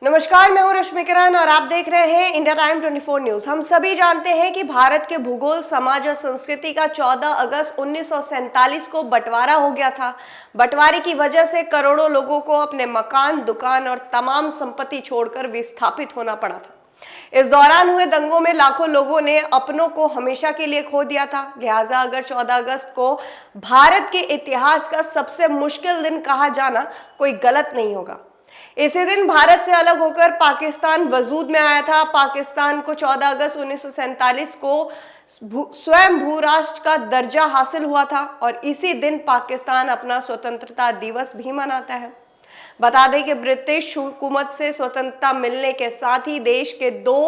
नमस्कार, मैं हूं रश्मि किरण और आप देख रहे हैं इंडिया टाइम 24 न्यूज। हम सभी जानते हैं कि भारत के भूगोल, समाज और संस्कृति का 14 अगस्त 1947 को बंटवारा हो गया था। बंटवारे की वजह से करोड़ों लोगों को अपने मकान, दुकान और तमाम संपत्ति छोड़कर विस्थापित होना पड़ा था। इस दौरान हुए दंगों में लाखों लोगों ने अपनों को हमेशा के लिए खो दिया था। लिहाजा अगर 14 अगस्त को भारत के इतिहास का सबसे मुश्किल दिन कहा जाना कोई गलत नहीं होगा। इसी दिन भारत से अलग होकर पाकिस्तान वजूद में आया था। पाकिस्तान को 14 अगस्त 1947 को स्वयं भू राष्ट्र का दर्जा हासिल हुआ था और इसी दिन पाकिस्तान अपना स्वतंत्रता दिवस भी मनाता है। बता दें कि ब्रिटिश हुकूमत से स्वतंत्रता मिलने के साथ ही देश के दो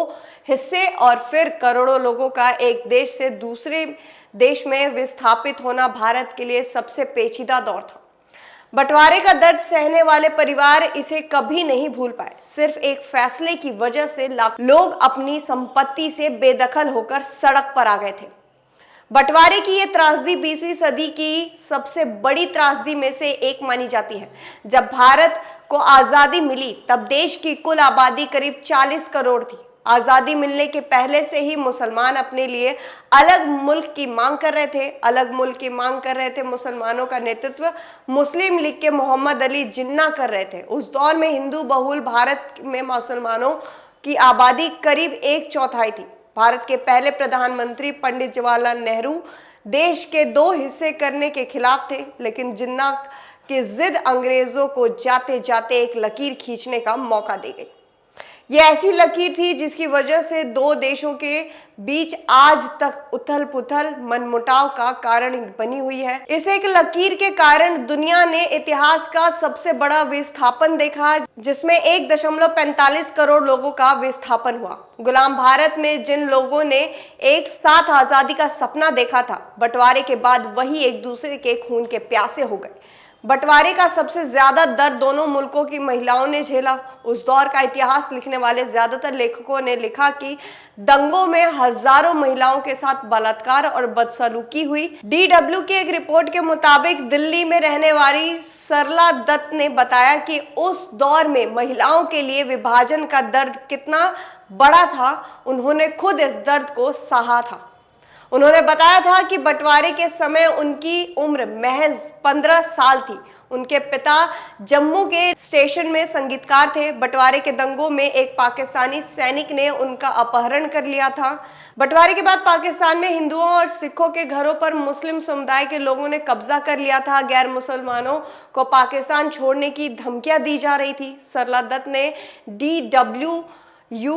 हिस्से और फिर करोड़ों लोगों का एक देश से दूसरे देश में विस्थापित होना भारत के लिए सबसे पेचीदा दौर था। बंटवारे का दर्द सहने वाले परिवार इसे कभी नहीं भूल पाए। सिर्फ एक फैसले की वजह से लाख लोग अपनी संपत्ति से बेदखल होकर सड़क पर आ गए थे। बंटवारे की ये त्रासदी 20वीं सदी की सबसे बड़ी त्रासदी में से एक मानी जाती है। जब भारत को आजादी मिली तब देश की कुल आबादी करीब 40 करोड़ थी। आजादी मिलने के पहले से ही मुसलमान अपने लिए अलग मुल्क की मांग कर रहे थे। अलग मुल्क की मांग कर रहे थे। मुसलमानों का नेतृत्व मुस्लिम लीग के मोहम्मद अली जिन्ना कर रहे थे। उस दौर में हिंदू बहुल भारत में मुसलमानों की आबादी करीब 1/4 थी। भारत के पहले प्रधानमंत्री पंडित जवाहरलाल नेहरू देश के दो हिस्से करने के खिलाफ थे, लेकिन जिन्ना की जिद अंग्रेजों को जाते जाते एक लकीर खींचने का मौका दे गई। ये ऐसी लकीर थी जिसकी वजह से दो देशों के बीच आज तक उथल पुथल, मनमुटाव का कारण बनी हुई है। इस एक लकीर के कारण दुनिया ने इतिहास का सबसे बड़ा विस्थापन देखा, जिसमें 1.45 करोड़ लोगों का विस्थापन हुआ। गुलाम भारत में जिन लोगों ने एक साथ आजादी का सपना देखा था, बंटवारे के बाद वही एक दूसरे के खून के प्यासे हो गए। बंटवारे का सबसे ज्यादा दर्द दोनों मुल्कों की महिलाओं ने झेला। उस दौर का इतिहास लिखने वाले ज्यादातर लेखकों ने लिखा कि दंगों में हजारों महिलाओं के साथ बलात्कार और बदसलूकी हुई। DW की एक रिपोर्ट के मुताबिक दिल्ली में रहने वाली सरला दत्त ने बताया कि उस दौर में महिलाओं के लिए विभाजन का दर्द कितना बड़ा था। उन्होंने खुद इस दर्द को सहा था। उन्होंने बताया था कि बंटवारे के समय उनकी उम्र महज 15 साल थी। उनके पिता जम्मू के स्टेशन में संगीतकार थे। बंटवारे के दंगों में एक पाकिस्तानी सैनिक ने उनका अपहरण कर लिया था। बंटवारे के बाद पाकिस्तान में हिंदुओं और सिखों के घरों पर मुस्लिम समुदाय के लोगों ने कब्जा कर लिया था। गैर मुसलमानों को पाकिस्तान छोड़ने की धमकियां दी जा रही थी। सरला दत्त ने DW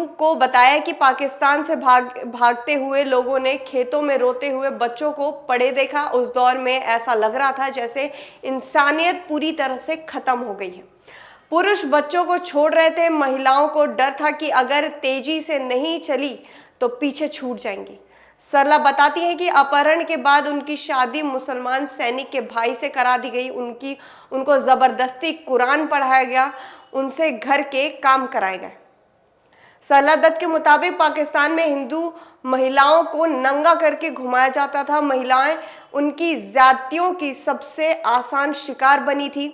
को बताया कि पाकिस्तान से भागते हुए लोगों ने खेतों में रोते हुए बच्चों को पड़े देखा। उस दौर में ऐसा लग रहा था जैसे इंसानियत पूरी तरह से खत्म हो गई है। पुरुष बच्चों को छोड़ रहे थे। महिलाओं को डर था कि अगर तेजी से नहीं चली तो पीछे छूट जाएंगी। सरला बताती है कि अपहरण के बाद उनकी शादी मुसलमान सैनिक के भाई से करा दी गई। उनको जबरदस्ती कुरान पढ़ाया गया। उनसे घर के काम कराए गए। सरला दत्त के मुताबिक पाकिस्तान में हिंदू महिलाओं को नंगा करके घुमाया जाता था। महिलाएं उनकी ज्यादतियों की सबसे आसान शिकार बनी थी।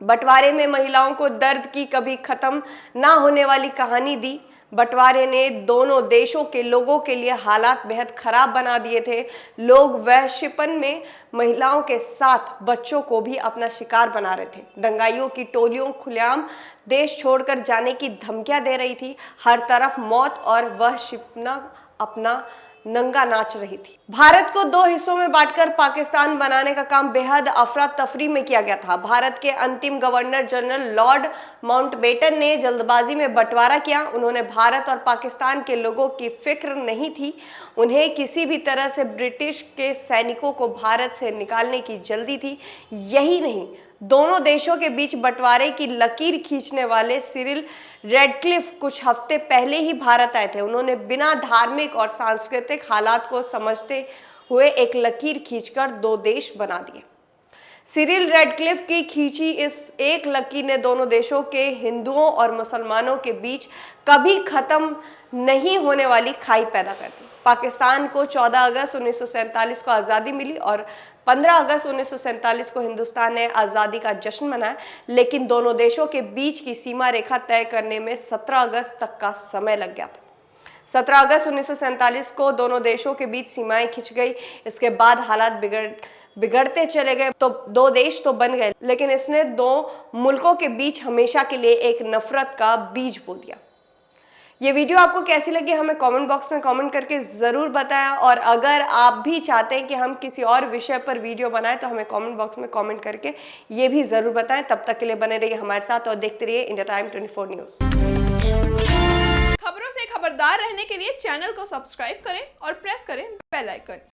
बंटवारे में महिलाओं को दर्द की कभी खत्म ना होने वाली कहानी दी। बंटवारे ने दोनों देशों के लोगों के लिए हालात बेहद खराब बना दिए थे। लोग वहशीपन में महिलाओं के साथ बच्चों को भी अपना शिकार बना रहे थे। दंगाइयों की टोलियों खुलेआम देश छोड़कर जाने की धमकियां दे रही थी। हर तरफ मौत और वहशीपना अपना नंगा नाच रही थी। भारत को दो हिस्सों में बांटकर पाकिस्तान बनाने का काम बेहद अफरा तफरी में किया गया था। भारत के अंतिम गवर्नर जनरल लॉर्ड माउंटबेटन ने जल्दबाजी में बंटवारा किया। उन्होंने भारत और पाकिस्तान के लोगों की फिक्र नहीं थी। उन्हें किसी भी तरह से ब्रिटिश के सैनिकों को भारत से निकालने की जल्दी थी। यही नहीं, दोनों देशों के बीच बंटवारे की लकीर खींचने वाले सिरिल रेडक्लिफ कुछ हफ्ते पहले ही भारत आए थे। उन्होंने बिना धार्मिक और सांस्कृतिक हालात को समझते हुए एक लकीर खींचकर दो देश बना दिए। सिरिल रेडक्लिफ की खींची इस एक लकीर ने दोनों देशों के हिंदुओं और मुसलमानों के बीच कभी खत्म नहीं होने वाली खाई पैदा कर दी। पाकिस्तान को 14 अगस्त 1947 को आज़ादी मिली और 15 अगस्त 1947 को हिंदुस्तान ने आज़ादी का जश्न मनाया, लेकिन दोनों देशों के बीच की सीमा रेखा तय करने में 17 अगस्त तक का समय लग गया था। 17 अगस्त 1947 को दोनों देशों के बीच सीमाएं खिंच गई। इसके बाद हालात बिगड़ते चले गए। तो दो देश तो बन गए, लेकिन इसने दो मुल्कों के बीच हमेशा के लिए एक नफरत का बीज बो दिया। ये वीडियो आपको कैसी लगी हमें कमेंट बॉक्स में कमेंट करके ज़रूर बताएं, और अगर आप भी चाहते हैं कि हम किसी और विषय पर वीडियो बनाएं तो हमें कमेंट बॉक्स में कमेंट करके ये भी ज़रूर बताएं। तब तक के लिए बने रहिए हमारे साथ और देखते रहिए इंडिया टाइम 24 न्यूज़। खबरों से खबरदार रहने के लिए चैनल को सब्सक्राइब करें और प्रेस करें बेल आइकन।